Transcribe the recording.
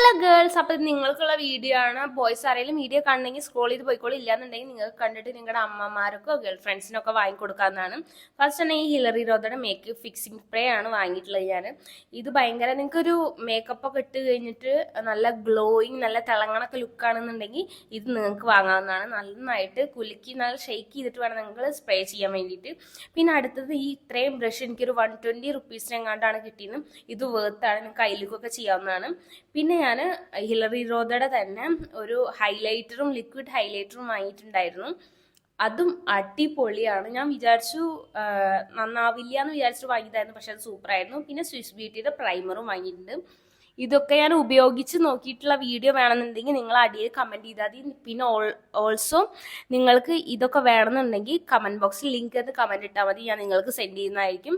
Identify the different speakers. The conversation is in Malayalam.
Speaker 1: ഹലോ ഗേൾസ്, അപ്പം നിങ്ങൾക്കുള്ള വീഡിയോ ആണ്. ബോയ്സ് ആരെങ്കിലും വീഡിയോ കാണണമെങ്കിൽ സ്ക്രോൾ ചെയ്ത് പോയിക്കോളൂ. ഇല്ലാന്നുണ്ടെങ്കിൽ നിങ്ങൾക്ക് കണ്ടിട്ട് നിങ്ങളുടെ അമ്മമാർക്കോ ഗേൾ ഫ്രണ്ട്സിനൊക്കെ വാങ്ങിക്കൊടുക്കാവുന്നതാണ്. ഫസ്റ്റ് തന്നെ ഈ ഹിലറി റോദയുടെ മേക്കപ്പ് ഫിക്സിംഗ് സ്പ്രേ ആണ് വാങ്ങിയിട്ടുള്ളത് ഞാൻ. ഇത് ഭയങ്കര നിങ്ങൾക്കൊരു മേക്കപ്പ് ഒക്കെ ഇട്ട് കഴിഞ്ഞിട്ട് നല്ല ഗ്ലോയിങ് നല്ല തിളങ്ങണൊക്കെ ലുക്കാണെന്നുണ്ടെങ്കിൽ ഇത് നിങ്ങൾക്ക് വാങ്ങാവുന്നതാണ്. നന്നായിട്ട് കുലുക്കി നല്ല ഷെയ്ക്ക് ചെയ്തിട്ട് വേണം നിങ്ങൾ സ്പ്രേ ചെയ്യാൻ വേണ്ടിയിട്ട്. പിന്നെ അടുത്തത് ഈ ഇത്രയും ബ്രഷ് എനിക്കൊരു 120 റുപ്പീസിനെങ്ങാണ്ടാണ് കിട്ടിയത്. ഇത് വേർത്താണ്, നിങ്ങൾക്ക് കയ്യിലേക്കൊക്കെ ചെയ്യാവുന്നതാണ്. പിന്നെ ഞാൻ ഹിലറി റോദയുടെ തന്നെ ഒരു ഹൈലൈറ്ററും ലിക്വിഡ് ഹൈലൈറ്ററും വാങ്ങിയിട്ടുണ്ടായിരുന്നു. അതും അടിപൊളിയാണ്. ഞാൻ വിചാരിച്ചു നന്നാവില്ല എന്ന് വിചാരിച്ചിട്ട് വാങ്ങിയതായിരുന്നു, പക്ഷെ അത് സൂപ്പറായിരുന്നു. പിന്നെ സ്വിസ് ബ്യൂട്ടിയുടെ പ്രൈമറും വാങ്ങിയിട്ടുണ്ട്. ഇതൊക്കെ ഞാൻ ഉപയോഗിച്ച് നോക്കിയിട്ടുള്ള വീഡിയോ വേണമെന്നുണ്ടെങ്കിൽ നിങ്ങൾ അടിയിൽ കമൻറ്റ് ചെയ്താൽ മതി. പിന്നെ ഓൾസോ നിങ്ങൾക്ക് ഇതൊക്കെ വേണമെന്നുണ്ടെങ്കിൽ കമൻറ്റ് ബോക്സിൽ ലിങ്ക് എന്ന് കമൻറ്റ് ഇട്ടാൽ മതി, ഞാൻ നിങ്ങൾക്ക് സെൻഡ് ചെയ്യുന്നതായിരിക്കും.